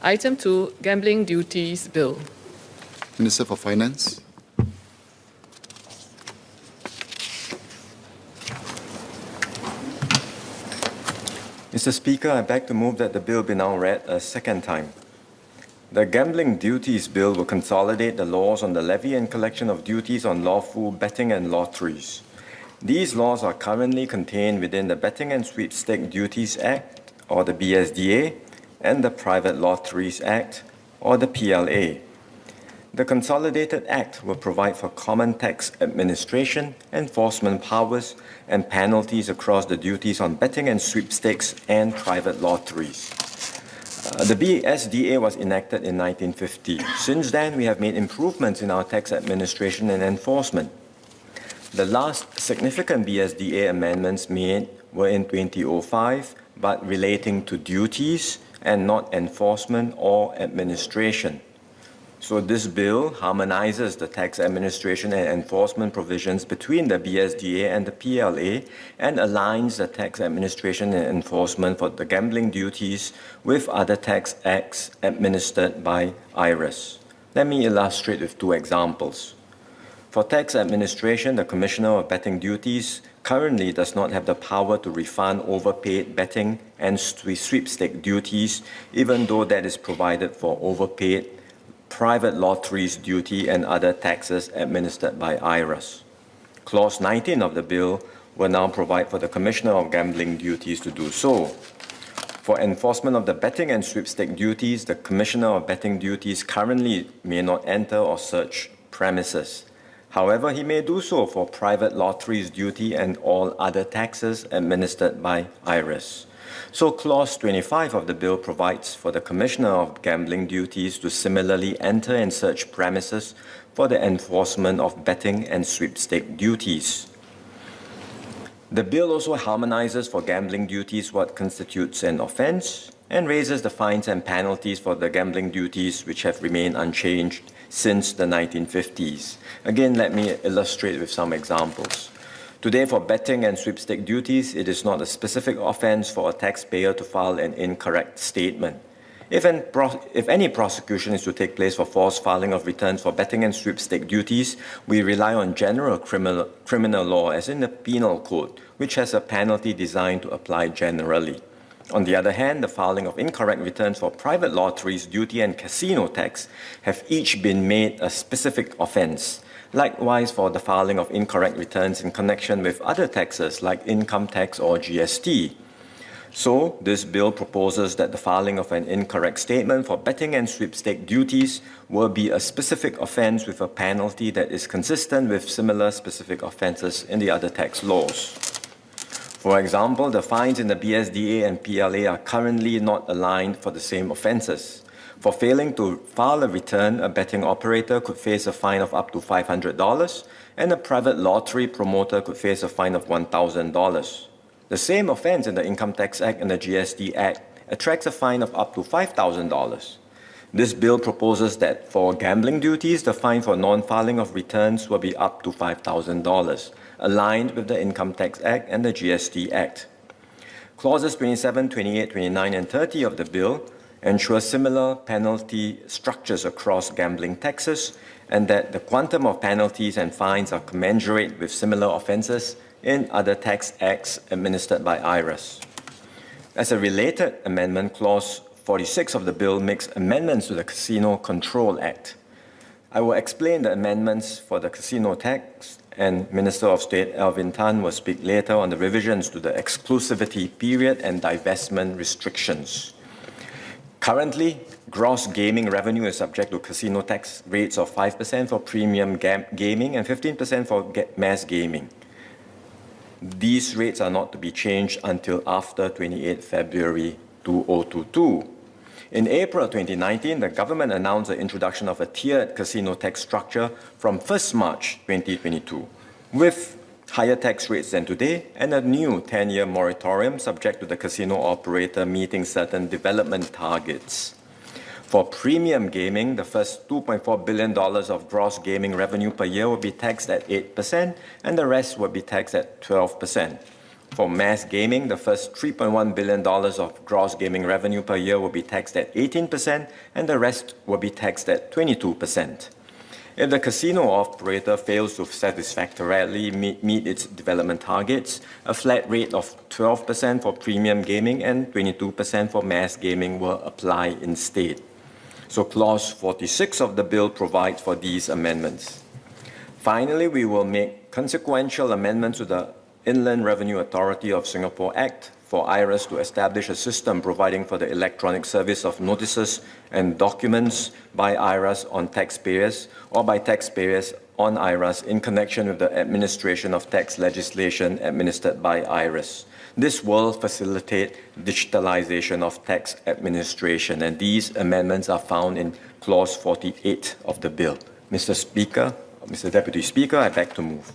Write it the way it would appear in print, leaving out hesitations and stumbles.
Item 2, Gambling Duties Bill. Minister for Finance. Mr. Speaker, I beg to move that the bill be now read a second time. The Gambling Duties Bill will consolidate the laws on the levy and collection of duties on lawful betting and lotteries. These laws are currently contained within the Betting and Sweepstake Duties Act, or the BSDA, and the Private Lotteries Act, or the PLA. The Consolidated Act will provide for common tax administration, enforcement powers, and penalties across the duties on betting and sweepstakes and private lotteries. The BSDA was enacted in 1950. Since then, we have made improvements in our tax administration and enforcement. The last significant BSDA amendments made were in 2005, but relating to duties and not enforcement or administration. So this bill harmonizes the tax administration and enforcement provisions between the BSDA and the PLA and aligns the tax administration and enforcement for the gambling duties with other tax acts administered by IRAS. Let me illustrate with two examples. For tax administration, the Commissioner of Betting Duties currently does not have the power to refund overpaid betting and sweepstake duties, even though that is provided for overpaid private lotteries duty and other taxes administered by IRAS. Clause 19 of the bill will now provide for the Commissioner of Gambling Duties to do so. For enforcement of the betting and sweepstake duties, the Commissioner of Betting Duties currently may not enter or search premises. However, he may do so for private lotteries duty and all other taxes administered by IRAS. So Clause 25 of the bill provides for the Commissioner of Gambling Duties to similarly enter and search premises for the enforcement of betting and sweepstake duties. The bill also harmonizes for gambling duties what constitutes an offense and raises the fines and penalties for the gambling duties which have remained unchanged since the 1950s. Again, let me illustrate with some examples. Today, for betting and sweepstake duties, it is not a specific offense for a taxpayer to file an incorrect statement. If any prosecution is to take place for false filing of returns for betting and sweepstake duties, we rely on general criminal law, as in the Penal Code, which has a penalty designed to apply generally. On the other hand, the filing of incorrect returns for private lotteries, duty, and casino tax have each been made a specific offense. Likewise, for the filing of incorrect returns in connection with other taxes like income tax or GST. So, this bill proposes that the filing of an incorrect statement for betting and sweepstake duties will be a specific offense with a penalty that is consistent with similar specific offenses in the other tax laws. For example, the fines in the BSDA and PLA are currently not aligned for the same offenses. For failing to file a return, a betting operator could face a fine of up to $500, and a private lottery promoter could face a fine of $1,000. The same offense in the Income Tax Act and the GST Act attracts a fine of up to $5,000. This bill proposes that for gambling duties, the fine for non-filing of returns will be up to $5,000, aligned with the Income Tax Act and the GST Act. Clauses 27, 28, 29, and 30 of the bill ensure similar penalty structures across gambling taxes and that the quantum of penalties and fines are commensurate with similar offences in other tax acts administered by IRAS. As a related amendment, Clause 46 of the bill makes amendments to the Casino Control Act. I will explain the amendments for the casino tax, and Minister of State Alvin Tan will speak later on the revisions to the exclusivity period and divestment restrictions. Currently, gross gaming revenue is subject to casino tax rates of 5% for premium gaming and 15% for mass gaming. These rates are not to be changed until after 28 February 2022. In April 2019, the government announced the introduction of a tiered casino tax structure from 1st March 2022, with higher tax rates than today and a new 10-year moratorium subject to the casino operator meeting certain development targets. For premium gaming, the first $2.4 billion of gross gaming revenue per year will be taxed at 8%, and the rest will be taxed at 12%. For mass gaming, the first $3.1 billion of gross gaming revenue per year will be taxed at 18%, and the rest will be taxed at 22%. If the casino operator fails to satisfactorily meet its development targets, a flat rate of 12% for premium gaming and 22% for mass gaming will apply instead. So Clause 46 of the bill provides for these amendments. Finally, we will make consequential amendments to the Inland Revenue Authority of Singapore Act for IRAS to establish a system providing for the electronic service of notices and documents by IRAS on taxpayers or by taxpayers on IRAS in connection with the administration of tax legislation administered by IRAS. This will facilitate digitalization of tax administration, and these amendments are found in Clause 48 of the bill. Mr. Speaker, Mr. Deputy Speaker, I beg to move.